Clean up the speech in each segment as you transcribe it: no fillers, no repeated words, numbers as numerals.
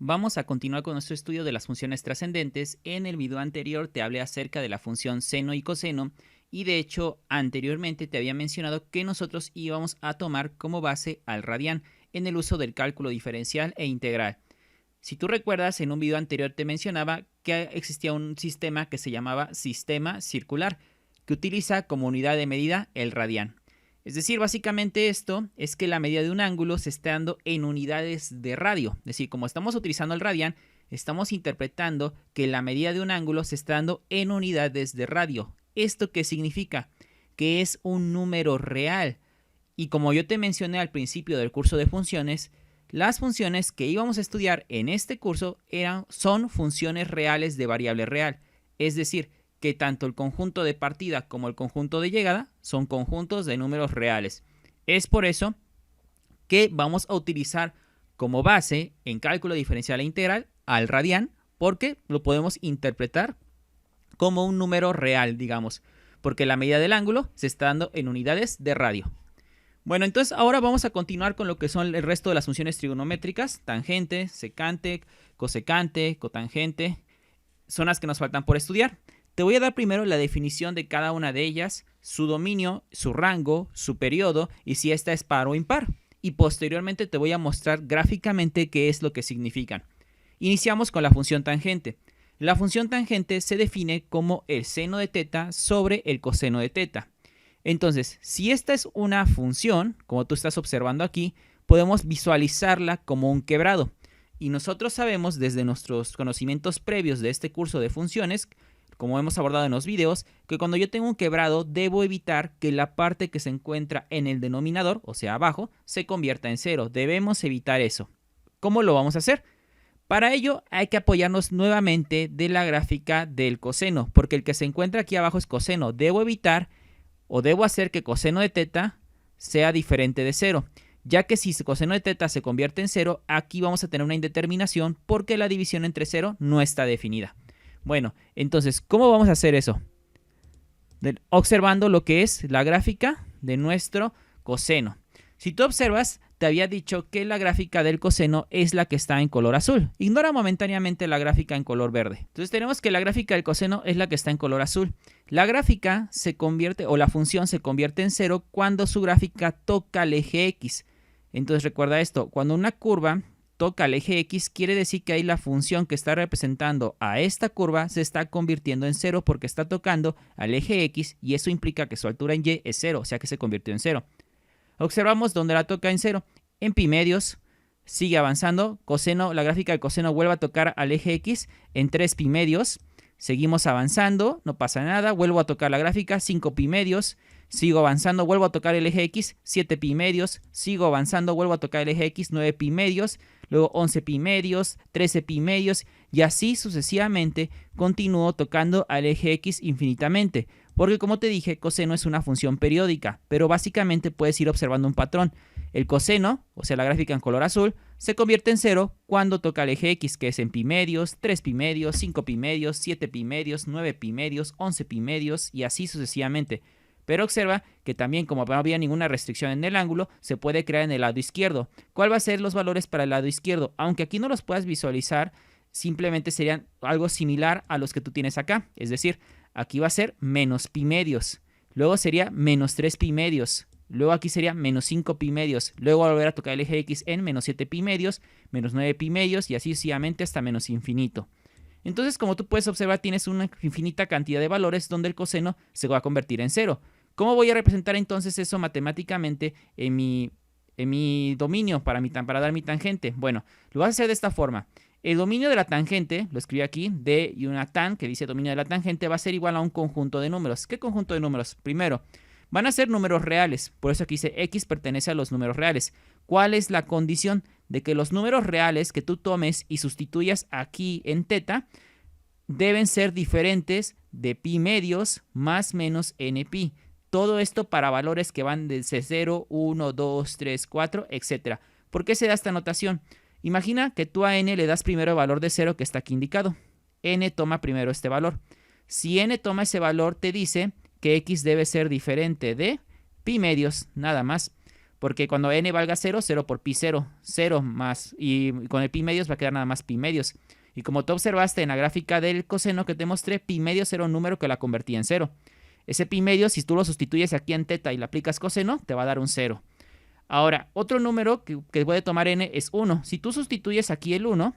Vamos a continuar con nuestro estudio de las funciones trascendentes. En el video anterior te hablé acerca de la función seno y coseno y de hecho anteriormente te había mencionado que nosotros íbamos a tomar como base al radián en el uso del cálculo diferencial e integral. Si tú recuerdas, en un video anterior te mencionaba que existía un sistema que se llamaba sistema circular, que utiliza como unidad de medida el radián. Es decir, básicamente esto es que la medida de un ángulo se está dando en unidades de radio. Es decir, como estamos utilizando el radián, estamos interpretando que la medida de un ángulo se está dando en unidades de radio. ¿Esto qué significa? Que es un número real. Y como yo te mencioné al principio del curso de funciones, las funciones que íbamos a estudiar en este curso son funciones reales de variable real. Es decir, que tanto el conjunto de partida como el conjunto de llegada son conjuntos de números reales. Es por eso que vamos a utilizar como base en cálculo diferencial e integral al radián, porque lo podemos interpretar como un número real, digamos, porque la medida del ángulo se está dando en unidades de radio. Bueno, entonces ahora vamos a continuar con lo que son el resto de las funciones trigonométricas: tangente, secante, cosecante, cotangente. Son las que nos faltan por estudiar. Te voy a dar primero la definición de cada una de ellas, su dominio, su rango, su periodo y si esta es par o impar. Y posteriormente te voy a mostrar gráficamente qué es lo que significan. Iniciamos con la función tangente. La función tangente se define como el seno de teta sobre el coseno de teta. Entonces, si esta es una función, como tú estás observando aquí, podemos visualizarla como un quebrado. Y nosotros sabemos desde nuestros conocimientos previos de este curso de funciones, como hemos abordado en los videos, que cuando yo tengo un quebrado debo evitar que la parte que se encuentra en el denominador, o sea abajo, se convierta en cero. Debemos evitar eso. ¿Cómo lo vamos a hacer? Para ello hay que apoyarnos nuevamente de la gráfica del coseno, porque el que se encuentra aquí abajo es coseno. Debo evitar o debo hacer que coseno de teta sea diferente de cero, ya que si coseno de teta se convierte en cero, aquí vamos a tener una indeterminación porque la división entre cero no está definida. Bueno, entonces, ¿cómo vamos a hacer eso? Observando lo que es la gráfica de nuestro coseno. Si tú observas, te había dicho que la gráfica del coseno es la que está en color azul. Ignora momentáneamente la gráfica en color verde. Entonces tenemos que la gráfica del coseno es la que está en color azul. La gráfica se convierte, o la función se convierte en cero cuando su gráfica toca el eje X. Entonces recuerda esto, cuando una curva toca el eje X, quiere decir que ahí la función que está representando a esta curva se está convirtiendo en cero porque está tocando al eje X y eso implica que su altura en Y es cero, o sea que se convirtió en cero. Observamos donde la toca en cero, en pi medios, sigue avanzando, coseno, la gráfica del coseno vuelve a tocar al eje X en 3 pi medios, seguimos avanzando, no pasa nada, vuelvo a tocar la gráfica, 5 pi medios, sigo avanzando, vuelvo a tocar el eje X, 7 pi medios, sigo avanzando, vuelvo a tocar el eje X, 9 pi medios, luego 11 pi medios, 13 pi medios y así sucesivamente continúo tocando al eje X infinitamente. Porque como te dije, coseno es una función periódica, pero básicamente puedes ir observando un patrón. El coseno, o sea la gráfica en color azul, se convierte en cero cuando toca el eje X, que es en pi medios, 3 pi medios, 5 pi medios, 7 pi medios, 9 pi medios, 11 pi medios y así sucesivamente. Pero observa que también, como no había ninguna restricción en el ángulo, se puede crear en el lado izquierdo. ¿Cuál va a ser los valores para el lado izquierdo? Aunque aquí no los puedas visualizar, simplemente serían algo similar a los que tú tienes acá. Es decir, aquí va a ser menos pi medios. Luego sería menos 3 pi medios. Luego aquí sería menos 5 pi medios. Luego volver a tocar el eje X en menos 7 pi medios, menos 9 pi medios y así sucesivamente hasta menos infinito. Entonces, como tú puedes observar, tienes una infinita cantidad de valores donde el coseno se va a convertir en cero. ¿Cómo voy a representar entonces eso matemáticamente en mi dominio para dar mi tangente? Bueno, lo vas a hacer de esta forma. El dominio de la tangente, lo escribí aquí, de y una tan, que dice dominio de la tangente, va a ser igual a un conjunto de números. ¿Qué conjunto de números? Primero, van a ser números reales. Por eso aquí dice X pertenece a los números reales. ¿Cuál es la condición? De que los números reales que tú tomes y sustituyas aquí en teta deben ser diferentes de pi medios más menos n pi. Todo esto para valores que van desde 0, 1, 2, 3, 4, etc. ¿Por qué se da esta notación? Imagina que tú a n le das primero el valor de 0 que está aquí indicado. N toma primero este valor. Si n toma ese valor, te dice que x debe ser diferente de pi medios, nada más. porque cuando n valga 0, 0 por pi 0, 0 más, y con el pi medios va a quedar nada más pi medios. Y como tú observaste en la gráfica del coseno que te mostré, pi medios era un número que la convertía en 0. Ese pi medios, si tú lo sustituyes aquí en teta y le aplicas coseno, te va a dar un 0. Ahora, otro número que puede tomar n es 1. Si tú sustituyes aquí el 1,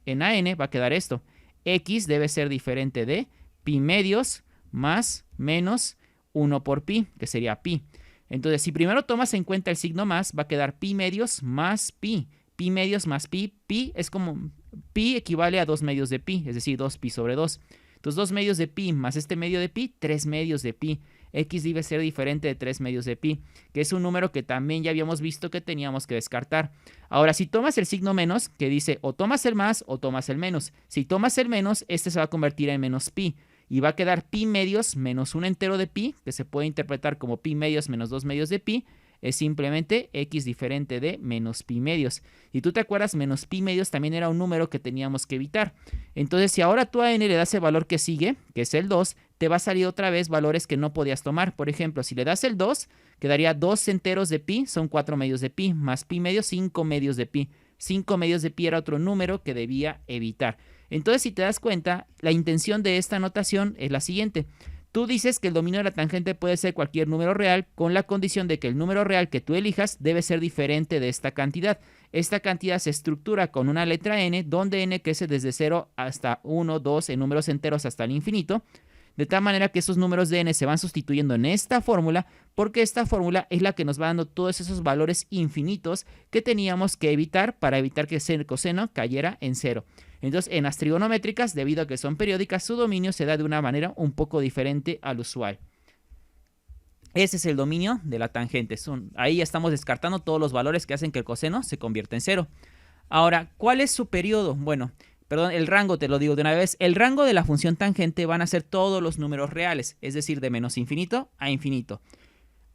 en AN va a quedar esto. X debe ser diferente de pi medios más menos 1 por pi, que sería pi. Entonces, si primero tomas en cuenta el signo más, va a quedar pi medios más pi. Pi medios más pi. Pi es como... Pi equivale a 2 medios de pi, es decir, 2 pi sobre 2. Entonces, 2 medios de pi más este medio de pi, 3 medios de pi. X debe ser diferente de 3 medios de pi, que es un número que también ya habíamos visto que teníamos que descartar. Ahora, si tomas el signo menos, que dice o tomas el más o tomas el menos. Si tomas el menos, este se va a convertir en menos pi. Y va a quedar pi medios menos un entero de pi, que se puede interpretar como pi medios menos 2 medios de pi, es simplemente x diferente de menos pi medios. Y tú te acuerdas, menos pi medios también era un número que teníamos que evitar. Entonces, si ahora tú a n le das el valor que sigue, que es el 2, te va a salir otra vez valores que no podías tomar. Por ejemplo, si le das el 2, quedaría 2 enteros de pi, son 4 medios de pi, más pi medios, 5 medios de pi. 5 medios de pi era otro número que debía evitar. Entonces, si te das cuenta, la intención de esta notación es la siguiente. Tú dices que el dominio de la tangente puede ser cualquier número real con la condición de que el número real que tú elijas debe ser diferente de esta cantidad. Esta cantidad se estructura con una letra n, donde n crece desde 0 hasta 1, 2 en números enteros hasta el infinito. De tal manera que esos números de n se van sustituyendo en esta fórmula, porque esta fórmula es la que nos va dando todos esos valores infinitos que teníamos que evitar para evitar que el coseno cayera en 0. Entonces, en las trigonométricas, debido a que son periódicas, su dominio se da de una manera un poco diferente al usual. Ese es el dominio de la tangente. Ahí ya estamos descartando todos los valores que hacen que el coseno se convierta en 0. Ahora, ¿cuál es su periodo? Bueno, perdón, el rango, te lo digo de una vez. El rango de la función tangente van a ser todos los números reales, es decir, de menos infinito a infinito.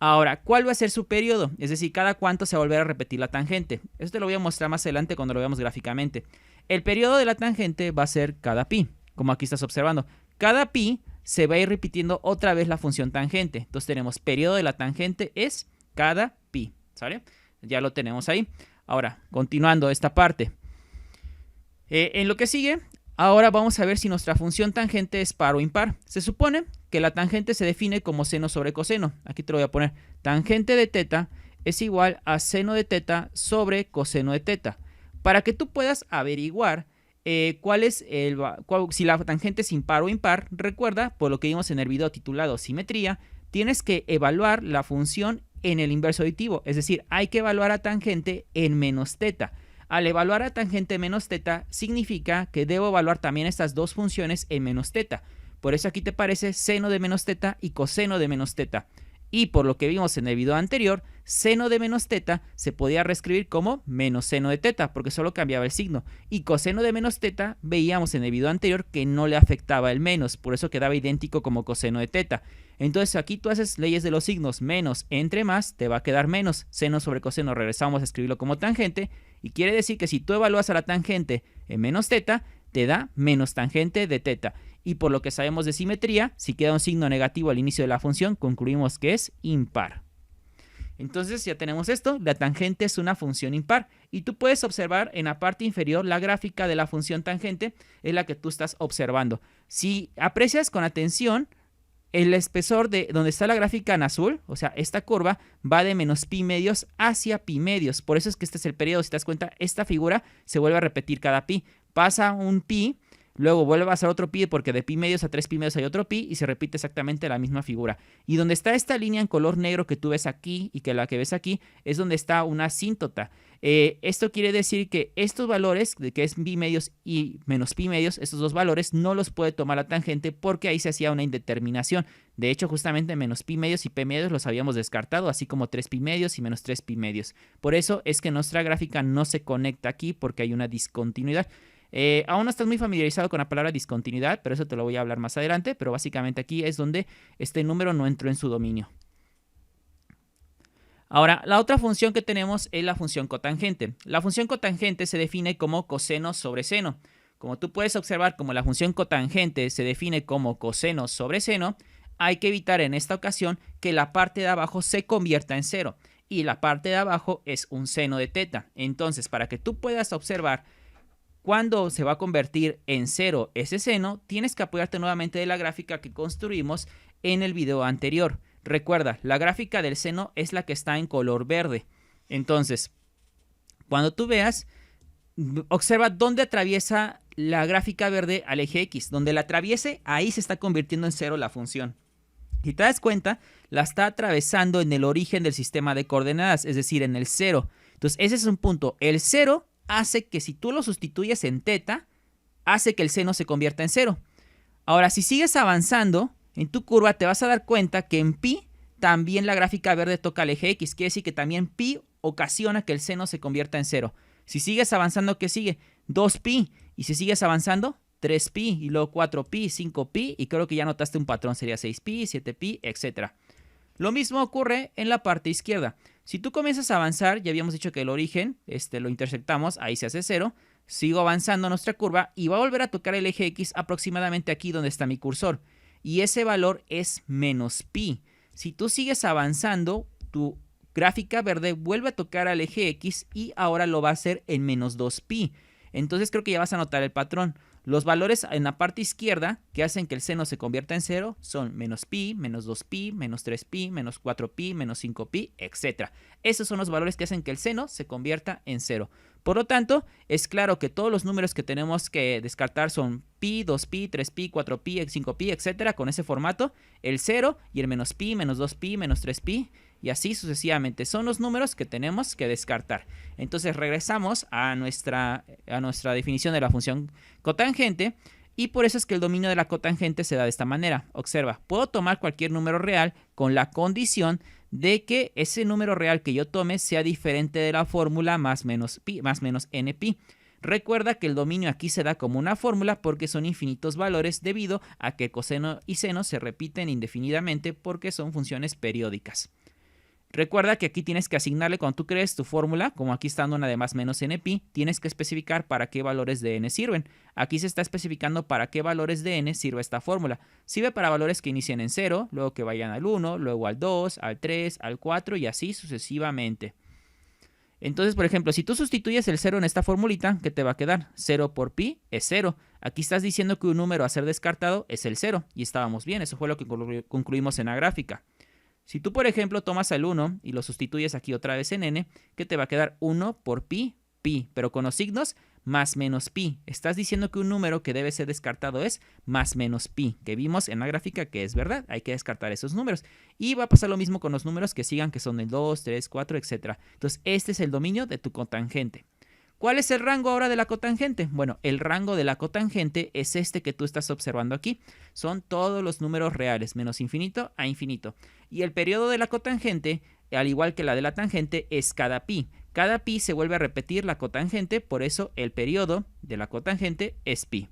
Ahora, ¿cuál va a ser su periodo? Es decir, cada cuánto se va a volver a repetir la tangente. Esto te lo voy a mostrar más adelante cuando lo veamos gráficamente. El periodo de la tangente va a ser cada pi, como aquí estás observando. Cada pi se va a ir repitiendo otra vez la función tangente. Entonces tenemos periodo de la tangente es cada pi, ¿sale? Ya lo tenemos ahí. Ahora, continuando esta parte. En lo que sigue, ahora vamos a ver si nuestra función tangente es par o impar. Se supone que la tangente se define como seno sobre coseno. Aquí te lo voy a poner. Tangente de teta es igual a seno de teta sobre coseno de teta. Para que tú puedas averiguar si la tangente es impar o impar, recuerda, por lo que vimos en el video titulado Simetría, tienes que evaluar la función en el inverso aditivo. Es decir, hay que evaluar a tangente en menos teta. Al evaluar a tangente menos teta, significa que debo evaluar también estas dos funciones en menos teta. Por eso aquí te parece seno de menos teta y coseno de menos teta. Y por lo que vimos en el video anterior, seno de menos teta se podía reescribir como menos seno de teta, porque solo cambiaba el signo. Y coseno de menos teta veíamos en el video anterior que no le afectaba el menos, por eso quedaba idéntico como coseno de teta. Entonces aquí tú haces leyes de los signos, menos entre más, te va a quedar menos. Seno sobre coseno regresamos a escribirlo como tangente, y quiere decir que si tú evalúas a la tangente en menos teta, te da menos tangente de teta. Y por lo que sabemos de simetría, si queda un signo negativo al inicio de la función, concluimos que es impar. Entonces ya tenemos esto, la tangente es una función impar. Y tú puedes observar en la parte inferior la gráfica de la función tangente, es la que tú estás observando. Si aprecias con atención, el espesor de donde está la gráfica en azul, o sea, esta curva, va de menos pi medios hacia pi medios. Por eso es que este es el periodo. Si te das cuenta, esta figura se vuelve a repetir cada pi. Pasa un pi, luego vuelve a pasar otro pi porque de pi medios a 3 pi medios hay otro pi y se repite exactamente la misma figura. Y donde está esta línea en color negro que tú ves aquí y que la que ves aquí es donde está una asíntota. Esto quiere decir que estos valores, de que es pi medios y menos pi medios, estos dos valores no los puede tomar la tangente porque ahí se hacía una indeterminación. De hecho, justamente menos pi medios y p medios los habíamos descartado, así como 3 pi medios y menos 3 pi medios. Por eso es que nuestra gráfica no se conecta aquí porque hay una discontinuidad. Aún no estás muy familiarizado con la palabra discontinuidad, pero eso te lo voy a hablar más adelante, pero básicamente aquí es donde este número no entró en su dominio. Ahora, la otra función que tenemos es la función cotangente. La función cotangente se define como coseno sobre seno. Como tú puedes observar, como la función cotangente se define como coseno sobre seno, hay que evitar en esta ocasión que la parte de abajo se convierta en 0. y la parte de abajo es un seno de teta. Entonces, para que tú puedas observar cuándo se va a convertir en 0 ese seno, tienes que apoyarte nuevamente de la gráfica que construimos en el video anterior. Recuerda, la gráfica del seno es la que está en color verde. Entonces, cuando tú veas, observa dónde atraviesa la gráfica verde al eje X. Donde la atraviese, ahí se está convirtiendo en 0 la función. Si te das cuenta, la está atravesando en el origen del sistema de coordenadas, es decir, en el 0. Entonces, ese es un punto. El 0 hace que si tú lo sustituyes en teta, hace que el seno se convierta en 0. Ahora, si sigues avanzando en tu curva, te vas a dar cuenta que en pi también la gráfica verde toca el eje X. Quiere decir que también pi ocasiona que el seno se convierta en 0. Si sigues avanzando, ¿qué sigue? 2pi. Y si sigues avanzando, 3pi. Y luego 4pi, 5pi. Y creo que ya notaste un patrón. Sería 6pi, 7pi, etc. Lo mismo ocurre en la parte izquierda. Si tú comienzas a avanzar, ya habíamos dicho que el origen lo intersectamos, ahí se hace 0. Sigo avanzando nuestra curva y va a volver a tocar el eje X aproximadamente aquí donde está mi cursor. Y ese valor es menos pi. Si tú sigues avanzando, tu gráfica verde vuelve a tocar al eje X y ahora lo va a hacer en menos 2pi. Entonces creo que ya vas a notar el patrón. Los valores en la parte izquierda que hacen que el seno se convierta en 0 son menos pi, menos 2pi, menos 3pi, menos 4pi, menos 5pi, etc. Esos son los valores que hacen que el seno se convierta en 0. Por lo tanto, es claro que todos los números que tenemos que descartar son pi, 2pi, 3pi, 4pi, 5pi, etc. Con ese formato, el 0 y el menos pi, menos 2pi, menos 3pi. Y así sucesivamente. Son los números que tenemos que descartar. Entonces regresamos a nuestra definición de la función cotangente. Y por eso es que el dominio de la cotangente se da de esta manera. Observa, puedo tomar cualquier número real con la condición de que ese número real que yo tome sea diferente de la fórmula más menos npi. Recuerda que el dominio aquí se da como una fórmula porque son infinitos valores debido a que coseno y seno se repiten indefinidamente porque son funciones periódicas. Recuerda que aquí tienes que asignarle cuando tú crees tu fórmula, como aquí está dando una de más menos npi, tienes que especificar para qué valores de n sirven. Aquí se está especificando para qué valores de n sirve esta fórmula. Sirve para valores que inicien en 0, luego que vayan al 1, luego al 2, al 3, al 4 y así sucesivamente. Entonces, por ejemplo, si tú sustituyes el 0 en esta formulita, ¿qué te va a quedar? 0 por pi es 0. Aquí estás diciendo que un número a ser descartado es el 0. Y estábamos bien, eso fue lo que concluimos en la gráfica. Si tú, por ejemplo, tomas el 1 y lo sustituyes aquí otra vez en n, ¿qué te va a quedar? 1 por pi, pero con los signos más menos pi. Estás diciendo que un número que debe ser descartado es más menos pi, que vimos en la gráfica que es verdad. Hay que descartar esos números. Y va a pasar lo mismo con los números que sigan, que son el 2, 3, 4, etc. Entonces, este es el dominio de tu cotangente. ¿Cuál es el rango ahora de la cotangente? Bueno, el rango de la cotangente es este que tú estás observando aquí. Son todos los números reales, menos infinito a infinito. Y el periodo de la cotangente, al igual que la de la tangente, es cada pi. Cada pi se vuelve a repetir la cotangente, por eso el periodo de la cotangente es pi.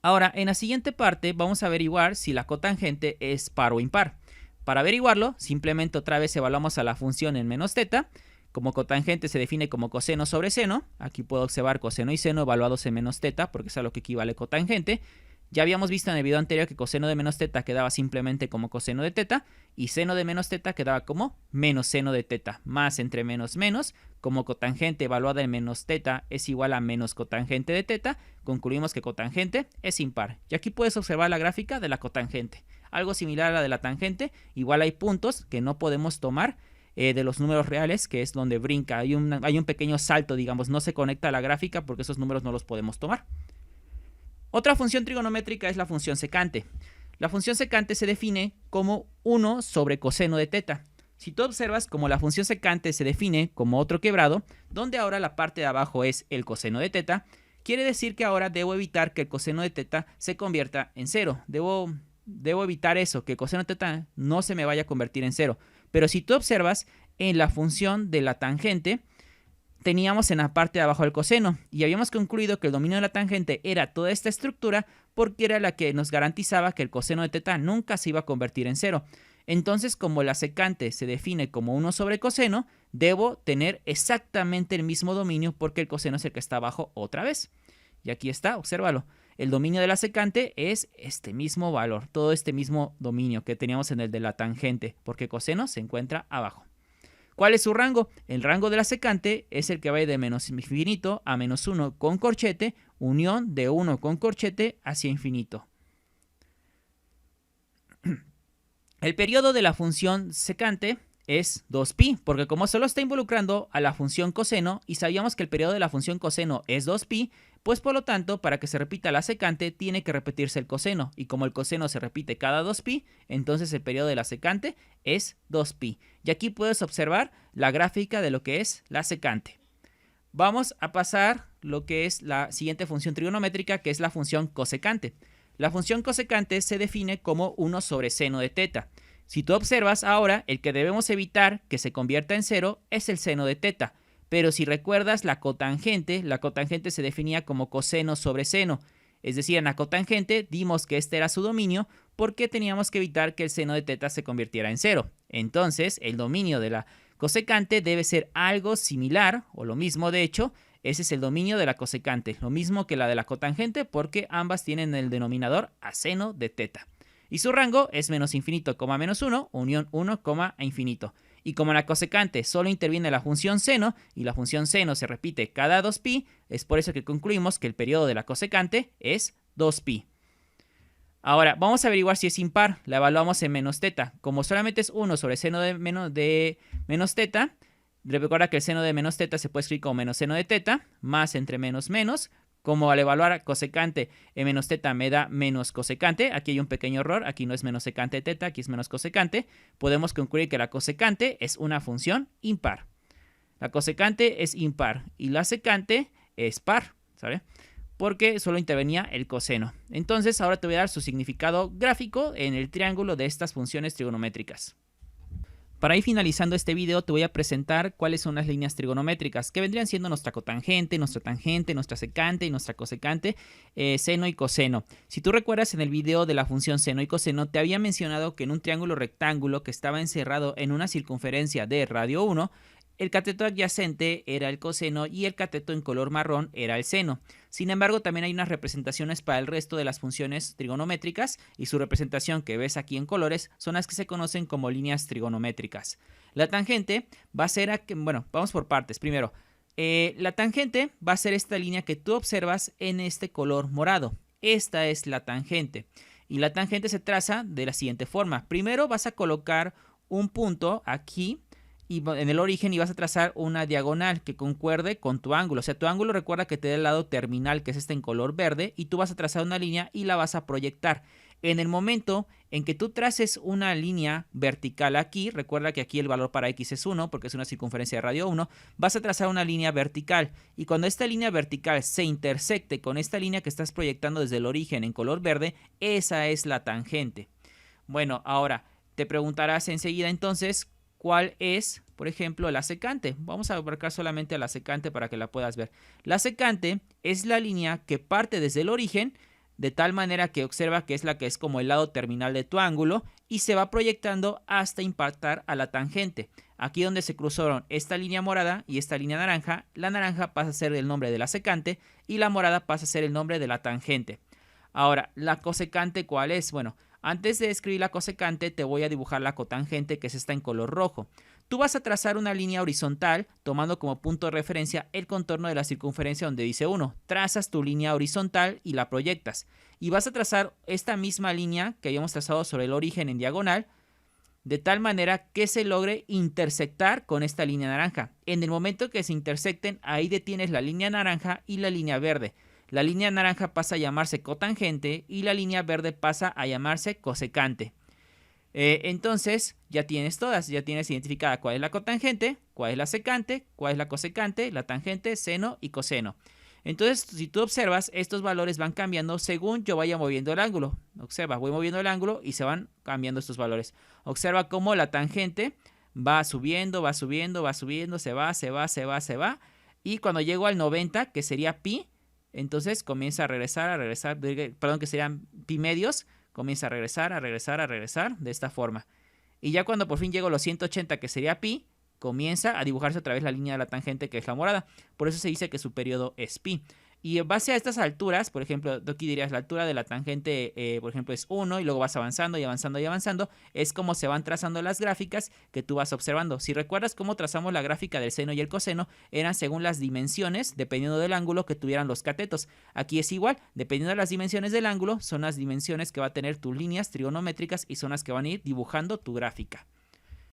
Ahora, en la siguiente parte vamos a averiguar si la cotangente es par o impar. Para averiguarlo, simplemente otra vez evaluamos a la función en menos teta. Como cotangente se define como coseno sobre seno. Aquí puedo observar coseno y seno evaluados en menos teta, porque es a lo que equivale cotangente. Ya habíamos visto en el video anterior que coseno de menos teta quedaba simplemente como coseno de teta y seno de menos teta quedaba como menos seno de teta. Más entre menos menos, como cotangente evaluada en menos teta es igual a menos cotangente de teta, concluimos que cotangente es impar. Y aquí puedes observar la gráfica de la cotangente. Algo similar a la de la tangente, igual hay puntos que no podemos tomar de los números reales, que es donde brinca. Hay un pequeño salto, digamos, no se conecta a la gráfica porque esos números no los podemos tomar. Otra función trigonométrica es la función secante. La función secante se define como 1 sobre coseno de teta. Si tú observas como la función secante se define como otro quebrado, donde ahora la parte de abajo es el coseno de teta, quiere decir que ahora debo evitar que el coseno de teta se convierta en 0. Debo evitar eso, que el coseno de teta no se me vaya a convertir en 0. Pero si tú observas en la función de la tangente, teníamos en la parte de abajo el coseno y habíamos concluido que el dominio de la tangente era toda esta estructura porque era la que nos garantizaba que el coseno de teta nunca se iba a convertir en 0. Entonces, como la secante se define como 1 sobre coseno, debo tener exactamente el mismo dominio porque el coseno es el que está abajo otra vez. Y aquí está, obsérvalo. el dominio de la secante es este mismo valor, todo este mismo dominio que teníamos en el de la tangente, porque coseno se encuentra abajo. ¿Cuál es su rango? El rango de la secante es el que va de menos infinito a menos 1 con corchete, unión de 1 con corchete hacia infinito. El periodo de la función secante es 2pi, porque como solo está involucrando a la función coseno y sabíamos que el periodo de la función coseno es 2pi, pues por lo tanto, para que se repita la secante, tiene que repetirse el coseno. Y como el coseno se repite cada 2pi, entonces el periodo de la secante es 2pi. Y aquí puedes observar la gráfica de lo que es la secante. Vamos a pasar lo que es la siguiente función trigonométrica, que es la función cosecante. La función cosecante se define como 1 sobre seno de teta. Si tú observas ahora, el que debemos evitar que se convierta en 0 es el seno de teta. Pero si recuerdas la cotangente se definía como coseno sobre seno. Es decir, en la cotangente dimos que este era su dominio porque teníamos que evitar que el seno de teta se convirtiera en 0. Entonces, el dominio de la cosecante debe ser algo similar, o lo mismo de hecho, ese es el dominio de la cosecante, lo mismo que la de la cotangente porque ambas tienen el denominador a seno de teta. Y su rango es menos infinito, menos 1, unión 1, a infinito. Y como la cosecante solo interviene la función seno y la función seno se repite cada 2pi, es por eso que concluimos que el periodo de la cosecante es 2pi. Ahora, vamos a averiguar si es impar. La evaluamos en menos teta. Como solamente es 1 sobre seno de menos teta, recuerda que el seno de menos teta se puede escribir como menos seno de teta, más entre menos menos. Como al evaluar cosecante en menos teta me da menos cosecante, aquí hay un pequeño error, aquí no es menos secante de teta, aquí es menos cosecante, podemos concluir que la cosecante es una función impar. La cosecante es impar y la secante es par, ¿sabes? Porque solo intervenía el coseno. Entonces ahora te voy a dar su significado gráfico en el triángulo de estas funciones trigonométricas. Para ir finalizando este video te voy a presentar cuáles son las líneas trigonométricas que vendrían siendo nuestra cotangente, nuestra tangente, nuestra secante y nuestra cosecante, seno y coseno. Si tú recuerdas en el video de la función seno y coseno te había mencionado que en un triángulo rectángulo que estaba encerrado en una circunferencia de radio 1, el cateto adyacente era el coseno y el cateto en color marrón era el seno. Sin embargo, también hay unas representaciones para el resto de las funciones trigonométricas y su representación que ves aquí en colores son las que se conocen como líneas trigonométricas. La tangente va a ser, vamos por partes. Primero, la tangente va a ser esta línea que tú observas en este color morado. Esta es la tangente. Y la tangente se traza de la siguiente forma. Primero vas a colocar un punto aquí y en el origen y vas a trazar una diagonal que concuerde con tu ángulo. O sea, tu ángulo recuerda que te da el lado terminal, que es este en color verde, y tú vas a trazar una línea y la vas a proyectar. En el momento en que tú traces una línea vertical aquí, recuerda que aquí el valor para x es 1 porque es una circunferencia de radio 1, vas a trazar una línea vertical y cuando esta línea vertical se intersecte con esta línea que estás proyectando desde el origen en color verde, esa es la tangente. Bueno, ahora te preguntarás enseguida entonces, ¿cuál es, por ejemplo, la secante? Vamos a abarcar solamente a la secante para que la puedas ver. La secante es la línea que parte desde el origen, de tal manera que observa que es la que es como el lado terminal de tu ángulo y se va proyectando hasta impactar a la tangente. Aquí donde se cruzaron esta línea morada y esta línea naranja, la naranja pasa a ser el nombre de la secante y la morada pasa a ser el nombre de la tangente. Ahora, ¿la cosecante cuál es? Bueno, antes de escribir la cosecante te voy a dibujar la cotangente, que es esta en color rojo. Tú vas a trazar una línea horizontal tomando como punto de referencia el contorno de la circunferencia donde dice 1. Trazas tu línea horizontal y la proyectas. Y vas a trazar esta misma línea que habíamos trazado sobre el origen en diagonal, de tal manera que se logre intersectar con esta línea naranja. En el momento que se intersecten, ahí detienes la línea naranja y la línea verde. La línea naranja pasa a llamarse cotangente y la línea verde pasa a llamarse cosecante. Entonces ya tienes todas, ya tienes identificada cuál es la cotangente, cuál es la secante, cuál es la cosecante, la tangente, seno y coseno. Entonces, si tú observas, estos valores van cambiando según yo vaya moviendo el ángulo. Observa, voy moviendo el ángulo y se van cambiando estos valores. Observa cómo la tangente va subiendo, va subiendo, va subiendo, se va. Y cuando llego al 90, que sería pi, entonces comienza a regresar, perdón, que serían pi medios, comienza a regresar de esta forma. Y ya cuando por fin llego a los 180, que sería pi, comienza a dibujarse otra vez la línea de la tangente, que es la morada. Por eso se dice que su periodo es pi. Y en base a estas alturas, por ejemplo, tú aquí dirías la altura de la tangente, por ejemplo, es 1 y luego vas avanzando y avanzando y avanzando. Es como se van trazando las gráficas que tú vas observando. Si recuerdas cómo trazamos la gráfica del seno y el coseno, eran según las dimensiones, dependiendo del ángulo que tuvieran los catetos. Aquí es igual, dependiendo de las dimensiones del ángulo, son las dimensiones que va a tener tus líneas trigonométricas y son las que van a ir dibujando tu gráfica.